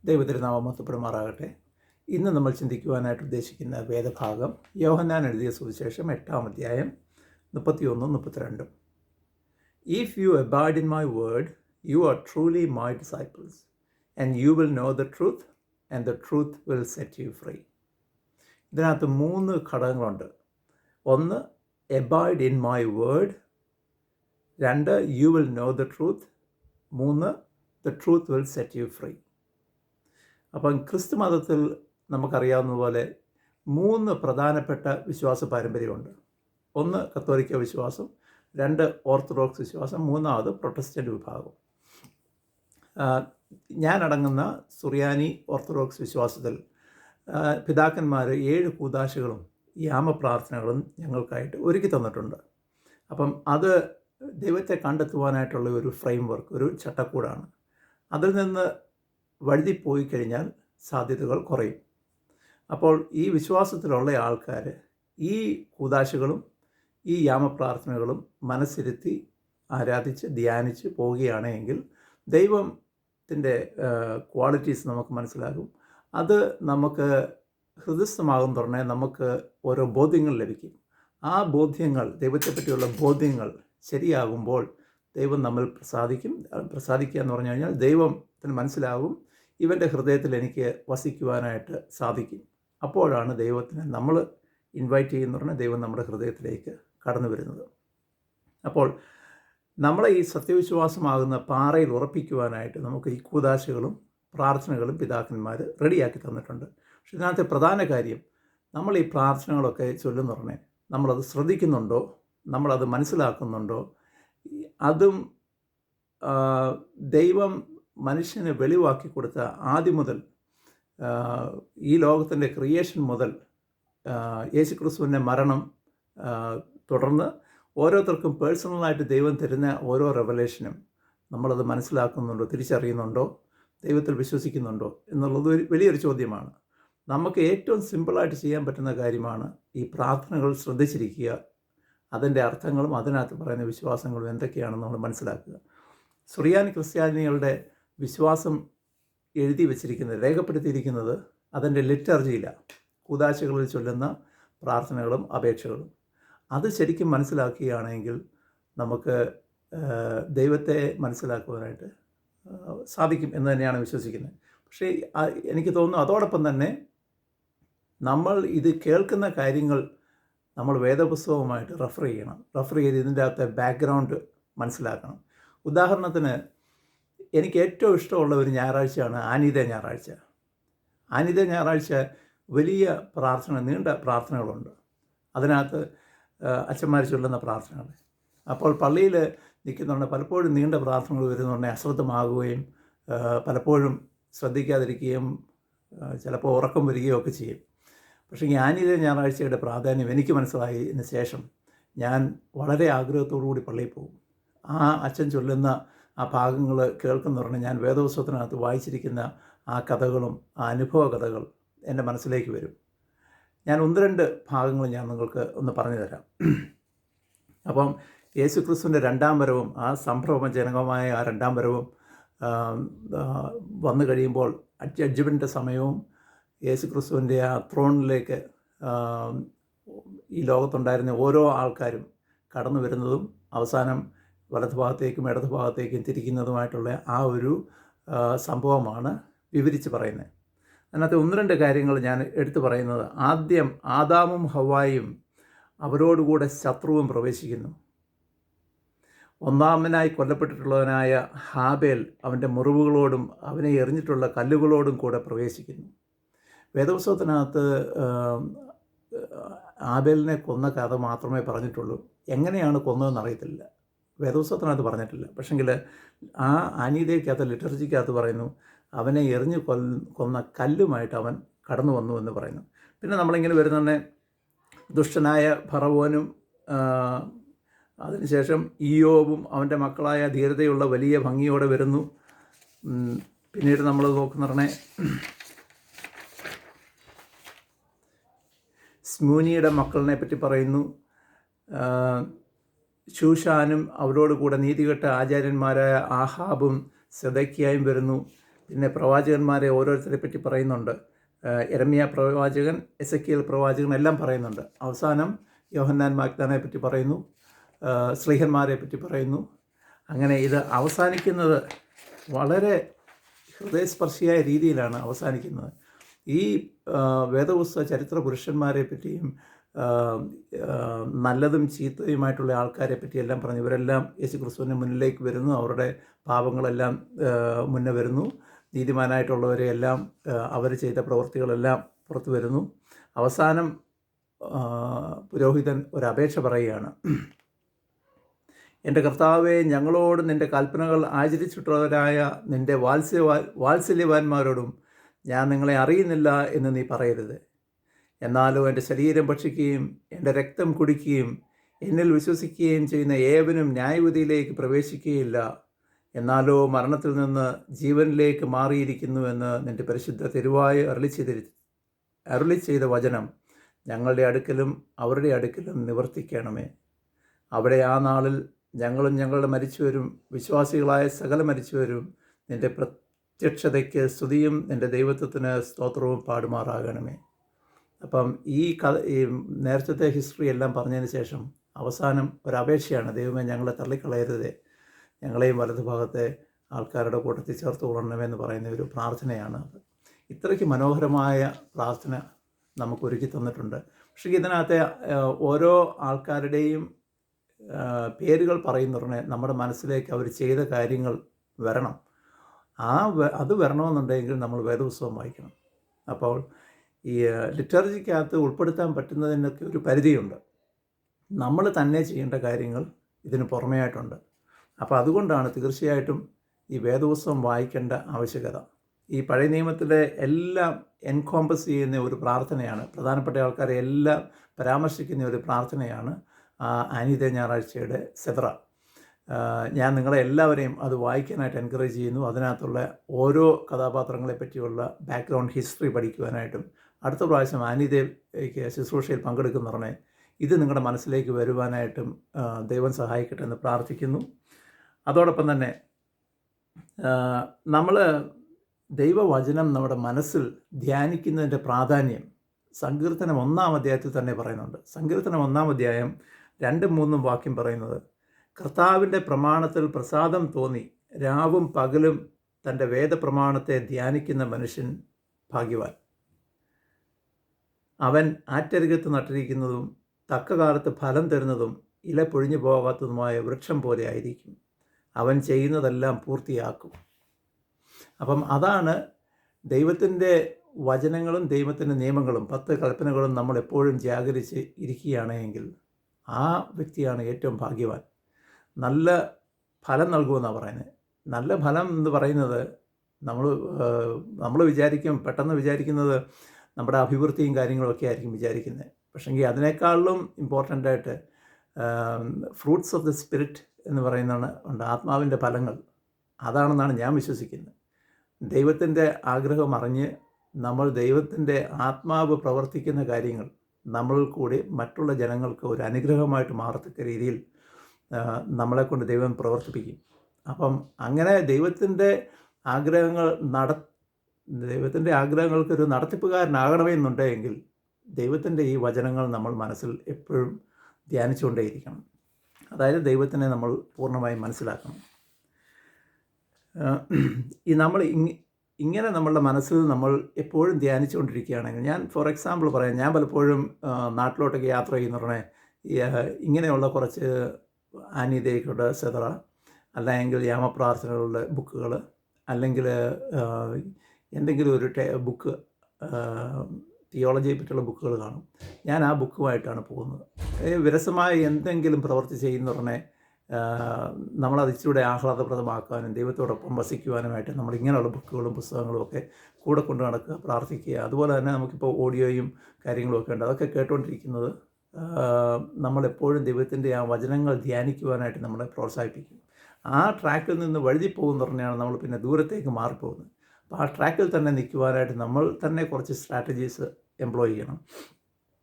ദൈവത്തിരുനാമം മഹത്വപ്പെടുമാറാകട്ടെ. ഇന്ന് നമ്മൾ ചിന്തിക്കുവാനായിട്ട് ഉദ്ദേശിക്കുന്ന വേദഭാഗം യോഹന്നാൻ എഴുതിയ സുവിശേഷം 8-ാം അധ്യായം 31-32. If you abide in my word, you are truly my disciples, and you will know the truth, and the truth will set you free. ഇതിനകത്ത് 3 ഘടകങ്ങളുണ്ട്. 1, abide in my word. 2, you will know the truth. 3, the truth will set you free. അപ്പം ക്രിസ്തു മതത്തിൽ നമുക്കറിയാവുന്ന പോലെ 3 പ്രധാനപ്പെട്ട വിശ്വാസ പാരമ്പര്യമുണ്ട്. 1 കത്തോലിക്ക വിശ്വാസം, 2 ഓർത്തഡോക്സ് വിശ്വാസം, 3 പ്രൊട്ടസ്റ്റൻ്റ് വിഭാഗം. ഞാനടങ്ങുന്ന സുറിയാനി ഓർത്തഡോക്സ് വിശ്വാസത്തിൽ പിതാക്കന്മാർ 7 കൂദാശകളും യാമപ്രാർത്ഥനകളും ഞങ്ങൾക്കായിട്ട് ഒരുക്കി തന്നിട്ടുണ്ട്. അപ്പം അത് ദൈവത്തെ കണ്ടെത്തുവാനായിട്ടുള്ള ഒരു ഫ്രെയിം വർക്ക്, ഒരു ചട്ടക്കൂടാണ്. അതിൽ നിന്ന് വഴുതിപ്പോയി കഴിഞ്ഞാൽ സാധ്യതകൾ കുറയും. അപ്പോൾ ഈ വിശ്വാസത്തിലുള്ള ആൾക്കാർ ഈ കൂദാശകളും ഈ യാമപ്രാർത്ഥനകളും മനസ്സിരുത്തി ആരാധിച്ച് ധ്യാനിച്ച് പോവുകയാണെങ്കിൽ ദൈവത്തിൻ്റെ ക്വാളിറ്റീസ് നമുക്ക് മനസ്സിലാകും. അത് നമുക്ക് ഹൃദയസ്ഥമാകും തുറന്നെ നമുക്ക് ഓരോ ബോധ്യങ്ങൾ ലഭിക്കും. ആ ബോധ്യങ്ങൾ, ദൈവത്തെപ്പറ്റിയുള്ള ബോധ്യങ്ങൾ ശരിയാകുമ്പോൾ ദൈവം നമ്മൾ പ്രസാദിക്കുക എന്ന് പറഞ്ഞു കഴിഞ്ഞാൽ ദൈവത്തിന് മനസ്സിലാകും, ഇവൻ്റെ ഹൃദയത്തിൽ എനിക്ക് വസിക്കുവാനായിട്ട് സാധിക്കും. അപ്പോഴാണ് ദൈവത്തിന് നമ്മൾ ഇൻവൈറ്റ് ചെയ്യുന്ന പറഞ്ഞാൽ ദൈവം നമ്മുടെ ഹൃദയത്തിലേക്ക് കടന്നു വരുന്നത്. അപ്പോൾ നമ്മളെ ഈ സത്യവിശ്വാസമാകുന്ന പാറയിൽ ഉറപ്പിക്കുവാനായിട്ട് നമുക്ക് ഈ കൂദാശകളും പ്രാർത്ഥനകളും പിതാക്കന്മാർ റെഡിയാക്കി തന്നിട്ടുണ്ട്. പക്ഷെ ഇതിനകത്തെ പ്രധാന കാര്യം, നമ്മൾ ഈ പ്രാർത്ഥനകളൊക്കെ ചൊല്ലുന്ന പറഞ്ഞാൽ നമ്മളത് ശ്രദ്ധിക്കുന്നുണ്ടോ, നമ്മളത് മനസ്സിലാക്കുന്നുണ്ടോ, അതും ദൈവം മനുഷ്യന് വെളിവാക്കി കൊടുത്ത ആദ്യം മുതൽ ഈ ലോകത്തിൻ്റെ ക്രിയേഷൻ മുതൽ യേശുക്രിസ്തുവിൻ്റെ മരണം തുടർന്ന് ഓരോരുത്തർക്കും പേഴ്സണലായിട്ട് ദൈവം തരുന്ന ഓരോ റെവലേഷനും നമ്മളത് മനസ്സിലാക്കുന്നുണ്ടോ, തിരിച്ചറിയുന്നുണ്ടോ, ദൈവത്തിൽ വിശ്വസിക്കുന്നുണ്ടോ എന്നുള്ളത് വലിയൊരു ചോദ്യമാണ്. നമുക്ക് ഏറ്റവും സിമ്പിളായിട്ട് ചെയ്യാൻ പറ്റുന്ന കാര്യമാണ് ഈ പ്രാർത്ഥനകൾ ശ്രദ്ധിച്ചിരിക്കുക, അതിൻ്റെ അർത്ഥങ്ങളും അതിനകത്ത് പറയുന്ന വിശ്വാസങ്ങളും എന്തൊക്കെയാണെന്ന് നമ്മൾ മനസ്സിലാക്കുക. സുറിയാനി ക്രിസ്ത്യാനികളുടെ വിശ്വാസം എഴുതി വച്ചിരിക്കുന്നത്, രേഖപ്പെടുത്തിയിരിക്കുന്നത് അതിൻ്റെ ലിറ്റർജിയിലാണ്, കൂദാശകളിൽ ചൊല്ലുന്ന പ്രാർത്ഥനകളും അപേക്ഷകളും. അത് ശരിക്കും മനസ്സിലാക്കുകയാണെങ്കിൽ നമുക്ക് ദൈവത്തെ മനസ്സിലാക്കുവാനായിട്ട് സാധിക്കും എന്ന് തന്നെയാണ് വിശ്വസിക്കുന്നത്. പക്ഷേ എനിക്ക് തോന്നുന്നു അതോടൊപ്പം തന്നെ നമ്മൾ ഇത് കേൾക്കുന്ന കാര്യങ്ങൾ നമ്മൾ വേദപുസ്തകവുമായിട്ട് റെഫർ ചെയ്ത് ഇതിൻ്റെ അകത്തെ ബാക്ക്ഗ്രൗണ്ട് മനസ്സിലാക്കണം. ഉദാഹരണത്തിന് എനിക്ക് ഏറ്റവും ഇഷ്ടമുള്ള ഒരു ഞായറാഴ്ചയാണ് ആനിത ഞായറാഴ്ച. ആനിത ഞായറാഴ്ച വലിയ പ്രാർത്ഥന, നീണ്ട പ്രാർത്ഥനകളുണ്ട്. അതിനകത്ത് അച്ഛന്മാർ ചൊല്ലുന്ന പ്രാർത്ഥനകൾ. അപ്പോൾ പള്ളിയിൽ നിൽക്കുന്നുണ്ട് പലപ്പോഴും നീണ്ട പ്രാർത്ഥനകൾ വരുന്നുണ്ടെങ്കിൽ അശ്രദ്ധമാകുകയും പലപ്പോഴും ശ്രദ്ധിക്കാതിരിക്കുകയും ചിലപ്പോൾ ഉറക്കം വരികയും ഒക്കെ ചെയ്യും. പക്ഷേ ഈ ആനിത ഞായറാഴ്ചയുടെ പ്രാധാന്യം എനിക്ക് മനസ്സിലായതിന് ശേഷം ഞാൻ വളരെ ആഗ്രഹത്തോടു കൂടി പള്ളിയിൽ പോകും. ആ അച്ഛൻ ചൊല്ലുന്ന ആ ഭാഗങ്ങൾ കേൾക്കുന്ന പറഞ്ഞാൽ ഞാൻ വേദപുസ്തകത്തിനകത്ത് വായിച്ചിരിക്കുന്ന ആ കഥകളും ആ അനുഭവ കഥകൾ എൻ്റെ മനസ്സിലേക്ക് വരും. ഞാൻ 1-2 ഭാഗങ്ങൾ ഞാൻ നിങ്ങൾക്ക് ഒന്ന് പറഞ്ഞു തരാം. അപ്പം യേശുക്രിസ്തുവിൻ്റെ 2-ാം വരവും ആ സംഭ്രമജനകമായ ആ 2-ാം വരവും വന്നു കഴിയുമ്പോൾ ജഡ്ജ്മെൻ്റ് സമയവും യേശുക്രിസ്തുവിൻ്റെ ആ ത്രോണിലേക്ക് ഈ ലോകത്തുണ്ടായിരുന്ന ഓരോ ആൾക്കാരും കടന്നു വരുന്നതും അവസാനം വലതുഭാഗത്തേക്കും ഇടതുഭാഗത്തേക്കും തിരിക്കുന്നതുമായിട്ടുള്ള ആ ഒരു സംഭവമാണ് വിവരിച്ച് പറയുന്നത്. അതിനകത്ത് 1-2 കാര്യങ്ങൾ ഞാൻ എടുത്തു പറയുന്നത്, ആദ്യം ആദാമും ഹവ്വായും അവരോടുകൂടെ ശത്രുവും പ്രവേശിക്കുന്നു. ഒന്നാമനായി കൊല്ലപ്പെട്ടിട്ടുള്ളവനായ ഹാബേൽ അവൻ്റെ മുറിവുകളോടും അവനെ എറിഞ്ഞിട്ടുള്ള കല്ലുകളോടും കൂടെ പ്രവേശിക്കുന്നു. വേദപുസ്തകത്തിനകത്ത് ആബേലിനെ കൊന്ന കഥ മാത്രമേ പറഞ്ഞിട്ടുള്ളൂ. എങ്ങനെയാണ് കൊന്നതെന്ന് അറിയത്തില്ല, വേദപുസ്തകത്തിനകത്ത് പറഞ്ഞിട്ടില്ല. പക്ഷെങ്കിൽ ആ അനീതയ്ക്കകത്ത് ലിറ്റർജിക്കകത്ത് പറയുന്നു അവനെ എറിഞ്ഞ് കൊന്ന കല്ലുമായിട്ട് അവൻ കടന്നു വന്നു എന്ന് പറയുന്നു. പിന്നെ നമ്മളിങ്ങനെ വരുന്ന ദുഷ്ടനായ ഫറവോനും അതിനുശേഷം ഇയ്യോബും അവൻ്റെ മക്കളായ ധീരതയുള്ള വലിയ ഭംഗിയോടെ വരുന്നു. പിന്നീട് നമ്മൾ നോക്കുന്ന സ്മൂനിയുടെ മക്കളിനെ പറ്റി പറയുന്നു. ശൂഷാനും അവരോട് കൂടെ നീതികെട്ട ആചാര്യന്മാരായ ആഹാബും സെദക്കിയായും വരുന്നു. പിന്നെ പ്രവാചകന്മാരെ ഓരോരുത്തരെ പറ്റി പറയുന്നുണ്ട്. യെരമ്യ പ്രവാചകൻ, എസെക്കിയേൽ പ്രവാചകൻ എല്ലാം പറയുന്നുണ്ട്. അവസാനം യോഹന്നാൻ മാഗ്ദാനെ പറ്റി പറയുന്നു, ശ്ലീഹന്മാരെ പറ്റി പറയുന്നു. അങ്ങനെ ഇത് അവസാനിക്കുന്നത് വളരെ ഹൃദയസ്പർശിയായ രീതിയിലാണ് അവസാനിക്കുന്നത്. ഈ വേദപുസ്തക ചരിത്ര പുരുഷന്മാരെ പറ്റിയും നല്ലതും ചീത്തയുമായിട്ടുള്ള ആൾക്കാരെ പറ്റിയെല്ലാം പറഞ്ഞു. ഇവരെല്ലാം യേശു ക്രിസ്തുവിൻ്റെ മുന്നിലേക്ക് വരുന്നു, അവരുടെ പാപങ്ങളെല്ലാം മുന്നേ വരുന്നു. നീതിമാനായിട്ടുള്ളവരെയെല്ലാം അവർ ചെയ്ത പ്രവൃത്തികളെല്ലാം പുറത്തു വരുന്നു. അവസാനം പുരോഹിതൻ ഒരപേക്ഷ പറയുകയാണ്, എൻ്റെ കർത്താവേ, ഞങ്ങളോട് നിൻ്റെ കൽപ്പനകൾ ആചരിച്ചിട്ടുള്ളവരായ നിൻ്റെ വാത്സല്യവാന്മാരോടും ഞാൻ നിങ്ങളെ അറിയുന്നില്ല എന്ന് നീ പറയരുത്. എന്നാലോ എൻ്റെ ശരീരം ഭക്ഷിക്കുകയും എൻ്റെ രക്തം കുടിക്കുകയും എന്നിൽ വിശ്വസിക്കുകയും ചെയ്യുന്ന ഏവനും ന്യായവിധിയിലേക്ക് പ്രവേശിക്കുകയില്ല. എന്നാലോ മരണത്തിൽ നിന്ന് ജീവനിലേക്ക് മാറിയിരിക്കുന്നുവെന്ന് നിൻ്റെ പരിശുദ്ധ തിരുവായി അരുളി ചെയ്ത വചനം ഞങ്ങളുടെ അടുക്കലും അവരുടെ അടുക്കലും നിവർത്തിക്കണമേ. അവിടെ ആ നാളിൽ ഞങ്ങളും ഞങ്ങളുടെ മരിച്ചവരും വിശ്വാസികളായ സകല മരിച്ചവരും നിൻ്റെ പ്രത്യക്ഷതയ്ക്ക് സ്തുതിയും നിൻ്റെ ദൈവത്വത്തിന് സ്തോത്രവും പാടുമാറാകണമേ. അപ്പം ഈ നേരത്തെ ഹിസ്റ്ററി എല്ലാം പറഞ്ഞതിന് ശേഷം അവസാനം ഒരപേക്ഷയാണ്, ദൈവമേ ഞങ്ങളെ തള്ളിക്കളയരുതേ, ഞങ്ങളെയും വലതുഭാഗത്തെ ആൾക്കാരുടെ കൂട്ടത്തിൽ ചേർത്ത് കൊള്ളണമെന്ന് പറയുന്ന ഒരു പ്രാർത്ഥനയാണ് അത്. ഇത്രയ്ക്ക് മനോഹരമായ പ്രാർത്ഥന നമുക്ക് ഒരുക്കി തന്നിട്ടുണ്ട്. പക്ഷേ ഇതിനകത്തെ ഓരോ ആൾക്കാരുടെയും പേരുകൾ പറയുന്നതിനെ നമ്മുടെ മനസ്സിലേക്ക് അവർ ചെയ്ത കാര്യങ്ങൾ വരണം. അത് വരണമെന്നുണ്ടെങ്കിൽ നമ്മൾ വേദപുസ്തകം വായിക്കണം. അപ്പോൾ ഈ ലിറ്റർജിക്കകത്ത് ഉൾപ്പെടുത്താൻ പറ്റുന്നതിനൊക്കെ ഒരു പരിധിയുണ്ട്. നമ്മൾ തന്നെ ചെയ്യേണ്ട കാര്യങ്ങൾ ഇതിന് പുറമെയായിട്ടുണ്ട്. അപ്പോൾ അതുകൊണ്ടാണ് തീർച്ചയായിട്ടും ഈ വേദപുസ്തകം വായിക്കേണ്ട ആവശ്യകത. ഈ പഴയ നിയമത്തിലെ എല്ലാം എൻകോമ്പസ് ചെയ്യുന്ന ഒരു പ്രാർത്ഥനയാണ്, പ്രധാനപ്പെട്ട ആൾക്കാരെ എല്ലാം പരാമർശിക്കുന്ന ഒരു പ്രാർത്ഥനയാണ് ആനിത ഞായറാഴ്ചയുടെ സെദ്ര. ഞാൻ നിങ്ങളെ എല്ലാവരെയും അത് വായിക്കാനായിട്ട് എൻകറേജ് ചെയ്യുന്നു. അതിനകത്തുള്ള ഓരോ കഥാപാത്രങ്ങളെ പറ്റിയുള്ള ബാക്ക്ഗ്രൗണ്ട് ഹിസ്റ്ററി പഠിക്കുവാനായിട്ടും അടുത്ത പ്രാവശ്യം ആനിതയ്ക്ക് ശുശ്രൂഷയിൽ പങ്കെടുക്കുന്നവരെ ഇത് നിങ്ങളുടെ മനസ്സിലേക്ക് വരുവാനായിട്ടും ദൈവം സഹായിക്കട്ടെ എന്ന് പ്രാർത്ഥിക്കുന്നു. അതോടൊപ്പം തന്നെ നമ്മൾ ദൈവവചനം നമ്മുടെ മനസ്സിൽ ധ്യാനിക്കുന്നതിൻ്റെ പ്രാധാന്യം സങ്കീർത്തനം 1-ാം അധ്യായത്തിൽ തന്നെ പറയുന്നുണ്ട്. സങ്കീർത്തനം 1-ാം അധ്യായം 2-3 വാക്യം പറയുന്നത്, കർത്താവിൻ്റെ പ്രമാണത്തിൽ പ്രസാദം തോന്നി രാവും പകലും തൻ്റെ വേദപ്രമാണത്തെ ധ്യാനിക്കുന്ന മനുഷ്യൻ ഭാഗ്യവാൻ. അവൻ ആറ്റരികത്ത് നട്ടിരിക്കുന്നതും തക്ക കാലത്ത് ഫലം തരുന്നതും ഇല പൊഴിഞ്ഞു പോകാത്തതുമായ വൃക്ഷം പോലെ ആയിരിക്കും. അവൻ ചെയ്യുന്നതെല്ലാം പൂർത്തിയാക്കും. അപ്പം അതാണ് ദൈവത്തിൻ്റെ വചനങ്ങളും ദൈവത്തിൻ്റെ നിയമങ്ങളും 10 കൽപ്പനകളും നമ്മൾ എപ്പോഴും ജാഗരിച്ച് ഇരിക്കുകയാണെങ്കിൽ ആ വ്യക്തിയാണ് ഏറ്റവും ഭാഗ്യവാൻ. നല്ല ഫലം നൽകുമെന്നാണ് പറയുന്നത്. നല്ല ഫലം എന്ന് പറയുന്നത് നമ്മൾ പെട്ടെന്ന് വിചാരിക്കുന്നത് നമ്മുടെ അഭിവൃദ്ധിയും കാര്യങ്ങളൊക്കെ ആയിരിക്കും വിചാരിക്കുന്നത്. പക്ഷേങ്കിൽ അതിനേക്കാളും ഇമ്പോർട്ടൻ്റായിട്ട് ഫ്രൂട്ട്സ് ഓഫ് ദ സ്പിരിറ്റ് എന്ന് പറയുന്നതാണ് ഉണ്ട്, ആത്മാവിൻ്റെ ഫലങ്ങൾ. അതാണെന്നാണ് ഞാൻ വിശ്വസിക്കുന്നത്. ദൈവത്തിൻ്റെ ആഗ്രഹം അറിഞ്ഞ് നമ്മൾ ദൈവത്തിൻ്റെ ആത്മാവ് പ്രവർത്തിക്കുന്ന കാര്യങ്ങൾ നമ്മളിൽ കൂടി മറ്റുള്ള ജനങ്ങൾക്ക് ഒരു അനുഗ്രഹമായിട്ട് മാറത്തക്ക രീതിയിൽ നമ്മളെക്കൊണ്ട് ദൈവം പ്രവർത്തിപ്പിക്കും. അപ്പം അങ്ങനെ ദൈവത്തിൻ്റെ ആഗ്രഹങ്ങൾക്കൊരു നടത്തിപ്പുകാരനാകണമെന്നുണ്ടെങ്കിൽ ദൈവത്തിൻ്റെ ഈ വചനങ്ങൾ നമ്മൾ മനസ്സിൽ എപ്പോഴും ധ്യാനിച്ചുകൊണ്ടേയിരിക്കണം. അതായത് ദൈവത്തിനെ നമ്മൾ പൂർണ്ണമായും മനസ്സിലാക്കണം. നമ്മൾ ഇങ്ങനെ നമ്മളുടെ മനസ്സിൽ നമ്മൾ എപ്പോഴും ധ്യാനിച്ചുകൊണ്ടിരിക്കുകയാണെങ്കിൽ, ഞാൻ ഫോർ എക്സാമ്പിൾ പറയാം, ഞാൻ പലപ്പോഴും നാട്ടിലോട്ടൊക്കെ യാത്ര ചെയ്യുന്നവരുടെ ഇങ്ങനെയുള്ള കുറച്ച് ആനിതയുടെ സെതറ, അല്ലെങ്കിൽ യാമപ്രാർത്ഥനകളുടെ ബുക്കുകൾ, അല്ലെങ്കിൽ എന്തെങ്കിലും ഒരു ബുക്ക് തിയോളജിയെ പറ്റിയുള്ള ബുക്കുകൾ കാണും. ഞാൻ ആ ബുക്കുമായിട്ടാണ് പോകുന്നത്. വിരസമായ എന്തെങ്കിലും പ്രവൃത്തി ചെയ്യുന്നവരെ നമ്മളത് ഇച്ചിലൂടെ ആഹ്ലാദപ്രദമാക്കാനും ദൈവത്തോടൊപ്പം വസിക്കുവാനുമായിട്ട് നമ്മൾ ഇങ്ങനെയുള്ള ബുക്കുകളും പുസ്തകങ്ങളും ഒക്കെ കൂടെ കൊണ്ട് നടക്കുക, പ്രാർത്ഥിക്കുക. അതുപോലെ തന്നെ നമുക്കിപ്പോൾ ഓഡിയോയും കാര്യങ്ങളുമൊക്കെ ഉണ്ട്. അതൊക്കെ കേട്ടുകൊണ്ടിരിക്കുന്നത് നമ്മളെപ്പോഴും ദൈവത്തിൻ്റെ ആ വചനങ്ങൾ ധ്യാനിക്കുവാനായിട്ട് നമ്മളെ പ്രോത്സാഹിപ്പിക്കും. ആ ട്രാക്കിൽ നിന്ന് വഴുതി പോകുമെന്ന് പറഞ്ഞാണ് നമ്മൾ പിന്നെ ദൂരത്തേക്ക് മാറിപ്പോകുന്നത്. അപ്പോൾ ആ ട്രാക്കിൽ തന്നെ നിൽക്കുവാനായിട്ട് നമ്മൾ തന്നെ കുറച്ച് സ്ട്രാറ്റജീസ് എംപ്ലോയ് ചെയ്യണം.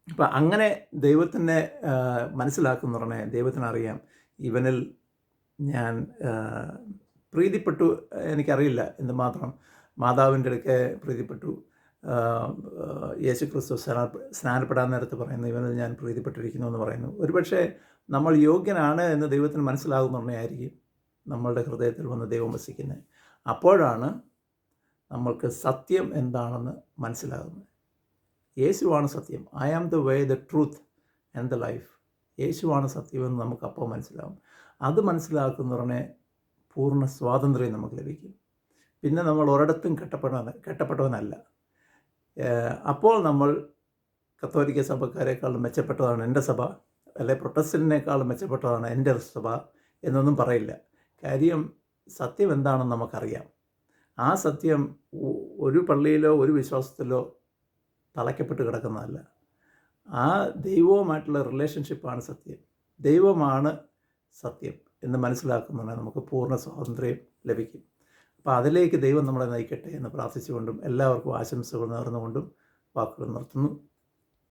അപ്പോൾ അങ്ങനെ ദൈവത്തിനെ മനസ്സിലാക്കുന്ന പറഞ്ഞാൽ ദൈവത്തിനറിയാം ഇവനിൽ ഞാൻ പ്രീതിപ്പെട്ടു, എനിക്കറിയില്ല എന്തുമാത്രം മാതാവിൻ്റെ അടുക്കെ പ്രീതിപ്പെട്ടു. യേശു ക്രിസ്തു സ്നാനപ്പെടാൻ നേരത്ത് പറയുന്നു, ഇവനിൽ ഞാൻ പ്രീതിപ്പെട്ടിരിക്കുന്നു എന്ന് പറയുന്നു. ഒരുപക്ഷെ നമ്മൾ യോഗ്യനാണ് എന്ന് ദൈവത്തിന് മനസ്സിലാകുന്നുണ്ടെങ്കിൽ നമ്മളുടെ ഹൃദയത്തിൽ വന്ന് ദൈവം വസിക്കുന്നത്. അപ്പോഴാണ് നമ്മൾക്ക് സത്യം എന്താണെന്ന് മനസ്സിലാകുന്നത്. യേശുവാണ് സത്യം. I am the way, the truth and the life. യേശുവാണ് സത്യമെന്ന് നമുക്കപ്പോൾ മനസ്സിലാകും. അത് മനസ്സിലാക്കുന്നതിനെ പൂർണ്ണ സ്വാതന്ത്ര്യം നമുക്ക് ലഭിക്കും. പിന്നെ നമ്മൾ ഒരിടത്തും കെട്ടപ്പെട്ടവനല്ല. അപ്പോൾ നമ്മൾ കത്തോലിക്ക സഭക്കാരെക്കാളും മെച്ചപ്പെട്ടതാണ് എൻ്റെ സഭ, അല്ലെ പ്രൊട്ടസ്റ്റന്റിനേക്കാളും മെച്ചപ്പെട്ടതാണ് എൻ്റെ സഭ എന്നൊന്നും പറയില്ല. കാര്യം സത്യം എന്താണെന്ന് നമുക്കറിയാം. ആ സത്യം ഒരു പള്ളിയിലോ ഒരു വിശ്വാസത്തിലോ തളയ്ക്കപ്പെട്ട് കിടക്കുന്നതല്ല. ആ ദൈവവുമായിട്ടുള്ള റിലേഷൻഷിപ്പാണ് സത്യം. ദൈവമാണ് സത്യം എന്ന് മനസ്സിലാക്കുന്നതിന് നമുക്ക് പൂർണ്ണ സ്വാതന്ത്ര്യം ലഭിക്കും. അപ്പോൾ അതിലേക്ക് ദൈവം നമ്മളെ നയിക്കട്ടെ എന്ന് പ്രാർത്ഥിച്ചുകൊണ്ടും എല്ലാവർക്കും ആശംസകൾ നേർന്നുകൊണ്ടും വാക്കുകൾ നിർത്തുന്നു.